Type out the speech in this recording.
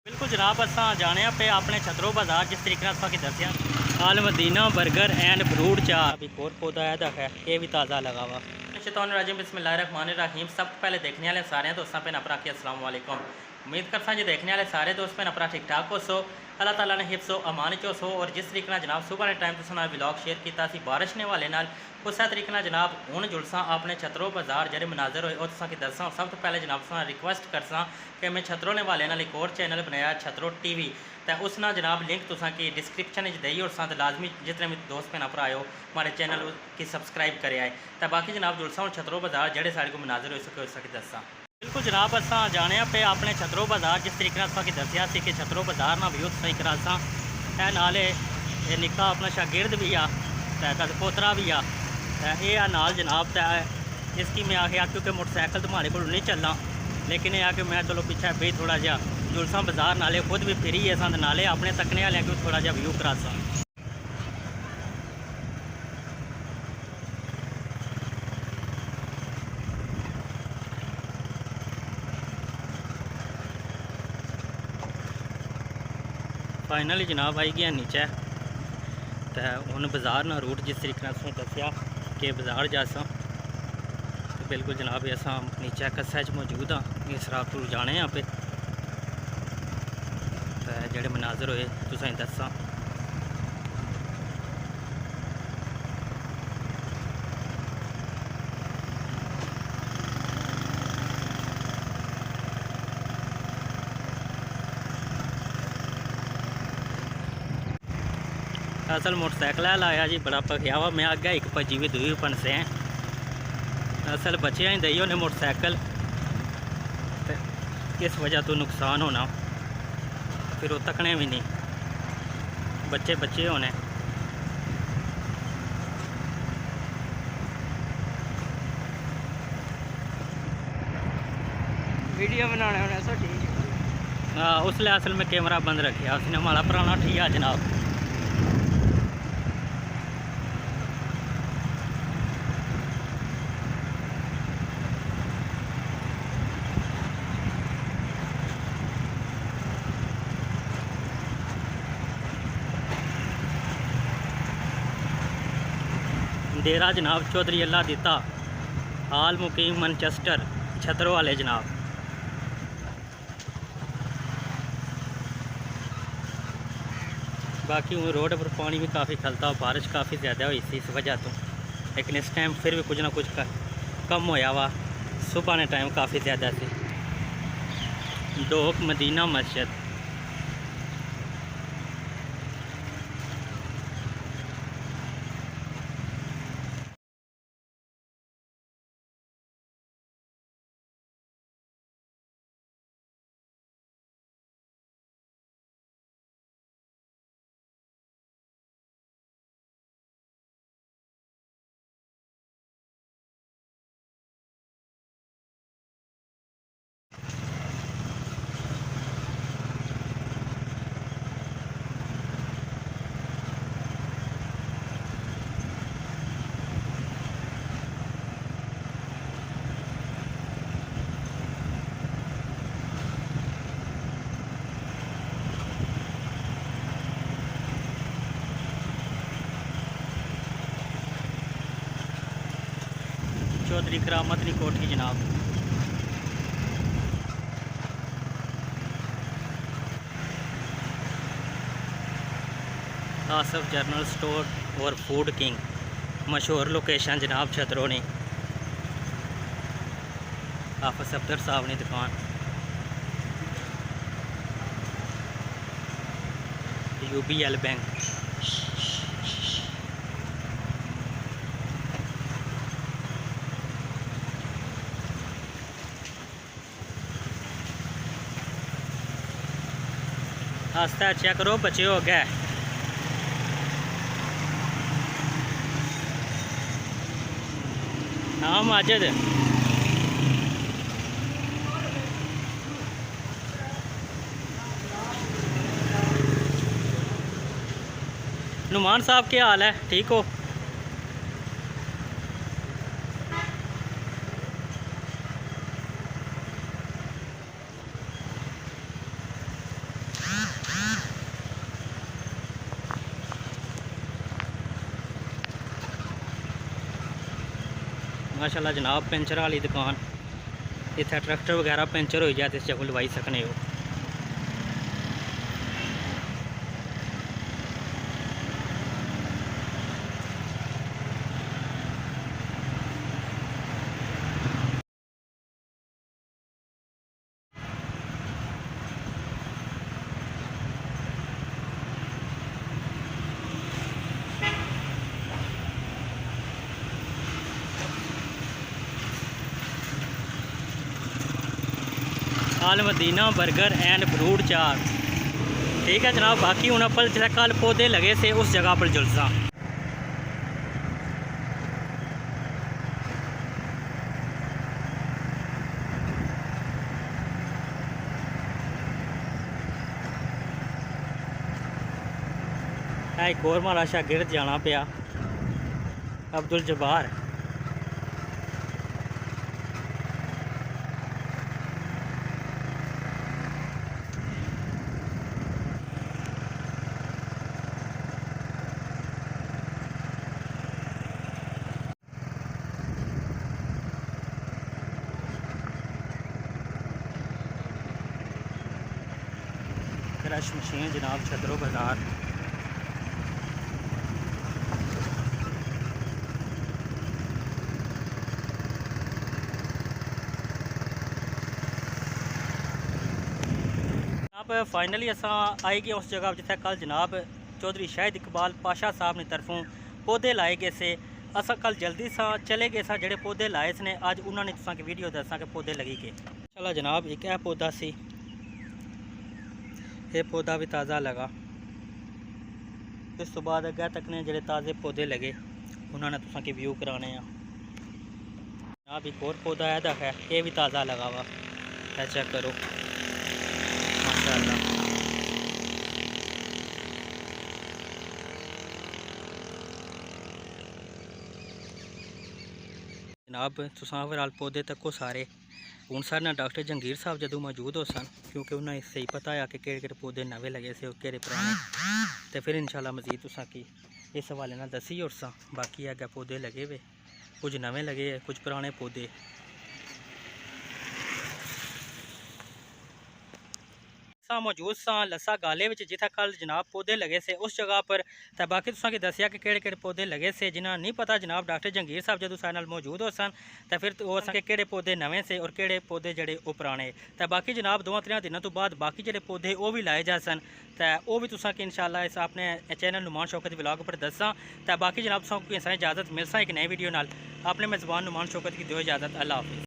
बिल्कुल जनाब, असा जाने पे अपने छतरो बाजार जिस तरीके की दसिया अल मदीना बर्गर एंड फ्रूट चाह। अभी एक और पौधा है है ये भी ताज़ा लगा हुआ। शैतानिर्रजीम बिस्मिल्लाहिर्रहमानिर्रहीम। सब पहले देखने वाले सारे दोस्तों पे नपरा की अस्सलाम वालेकुम। उम्मीद करता जी देखने वाले सारे दोस्त पे नपरा ठीक ठाक हो सो, अल्लाह ताला ने हिफ्ज़ो अमान चो सो। और जिस तरीके जनाब सुबह के टाइम तुम व्लॉग शेयर किया बारिश ने वाले नाल उस तरीके जनाब हूँ जुलसा अपने छतरो बाजार जो मनाजर होए तुसा की दसा। सब तो पहले जनाब तुसा रिक्वेस्ट करसा कि मैं छतरो ने वाले नाल एक और चैनल बनाया छतरो TV, तो उस ना जनाब लिंक तुसा की डिस्क्रिप्शन दी और साथ लाजमी जितने भी दोस्त भैन भरा हो हमारे चैनल की सबसक्राइब करे आए। तो बाकी जनाब जुलसा हूँ छतरो बाजार जेडे साढ़े को मनाजर हो सके दसा। बिल्कुल जनाब, असा जाने पे अपने छतरो बाजार जिस तरीके की दसिया कि छतरो बाजार ना व्यू सही करासा है नाले ये निका अपना शागिर्द भी आ पोतरा भी आ ये नाल जनाब। तो इसकी मैं आखिया क्योंकि मोटरसाइकिल तो हमारे को नहीं चलना, लेकिन यह कि मैं चलो पीछे भी थोड़ा जहा जुलसा बाजार नाले खुद भी फिरी है संद नाले अपने तकने वाले को थोड़ा जहा व्यू करासा। फाइनली जनाब आई गया नीचे, तो हूँ बाजार ना रूट जिस तरीके से दसिया कि बाजार जासा। तो बिल्कुल जनाब अस नीचे कस्से मौजूद हाँ इस रात को जाने पे जेडे मनाजर होए तुसें दसा। असल मोटरसाइकिल लाया जी बड़ा पखिया हुआ, मैं अगे एक भजी भी दुई पनसे हैं। असल बच्चे ही दई होने मोटरसाइकिल, इस वजह तो नुकसान होना, फिर वो तकने भी नहीं, बच्चे बच्चे होने। वीडियो बनाने होने सो ठीक। हाँ उसले असल में कैमरा बंद रखा उसने हमारा पुराना ठीक है जनाब। डेरा जनाब चौधरी अल्लाह दिता हाल मुकीम मैनचेस्टर छतरो वाले जनाब। बाकी वो रोड पर पानी भी काफ़ी खलता, बारिश काफ़ी ज़्यादा हुई थी इस वजह तो, लेकिन इस टाइम फिर भी कुछ ना कुछ कम होया वा। सुबह ने टाइम काफ़ी ज़्यादा थी। डोक मदीना मस्जिद चौधरी करामत की कोठी जनाब। आसफ जनरल स्टोर और फूड किंग मशहूर लोकेशन जनाब छतरो ने। हाफिज अफ्तर साहब ने दुकान। UBL bank. आस्ता चेक करो बचे हो गए। हाँ माजिद नुमान साहब क्या हाल है, ठीक हो? माशाल्लाह जनाब पेंचर वाली दुकान, इत्थे ट्रैक्टर वगैरह पेंचर हो जाए तो इस जगह लवाई सकने हो। आल मदीना बर्गर एंड फ्रूट चाट, ठीक है जनाब। बाकी हूँ पर जैसे कल पौधे लगे से उस जगह पर जुलसा। एक और मारा शागिर्द जाना पिया, अब्दुल जब्बार। क्रश मशीन जनाब छतरो बाज़ार। जनाब फाइनली असा आई गए उस जगह जिथे कल जनाब चौधरी शाहिद इकबाल पाशा साहब ने तरफों पौधे लाए गए से। असा कल जल्दी सा चले गए सा, जेडे पौधे लाए ने अज उन्होंने तुसा की वीडियो दसा के पौधे लगी गए। चलो जनाब एक है पौधा सी, ये पौधा भी ताज़ा लगा। इस तो बाद अगर तक ने जेडे ताज़े पौधे लगे उन्होंने तुसा की व्यू कराने हैं। जनाब एक और पौधा है, ये भी ताज़ा लगा हुआ है, चेक करो माशाअल्लाह। जनाब तुसां ओवरऑल पौधे तको सारे हूँ सारे डॉक्टर जहांगीर साहब जदों मौजूद हो सन, क्योंकि उन्हें सही पता है कि केड़े केड़े पौधे नवे लगे से और केड़े पुराने, तो फिर इंशाल्लाह मजीद तुसां की इस हवाले नाल दसी और सा। बाकी अगर पौधे लगे हुए, कुछ नवे लगे है, कुछ पुराने पौधे। सा मौजूद सा लस्सा गाले में जिथे कल जनाब पौधे लगे से उस जगह पर। तो बाकी तुसा की दसिया कि केड़े केड़े पौधे लगे से, जिन्हें नहीं पता जनाब डॉक्टर जहांगीर साहब जदों सारे नाल मौजूद हो सन, तो फिर वो सन केड़े पौधे नवे से और केड़े पौधे जड़े वो पुराने। तो बाकी जनाब 2-3 दिनों तो बाद बाकी जड़े पौधे वो भी लाए जा सन, तो वह भी तुसा की इंशाल्लाह इस अपने चैनल नुमान शौकत व्लॉग पर दसा। तो बाकी जनाब तुसा को इजाज़त मिल सा एक नई वीडियो नाल। अपने मेज़बान नुमान शौकत की दो इजाज़त। अल्लाह हाफिज़।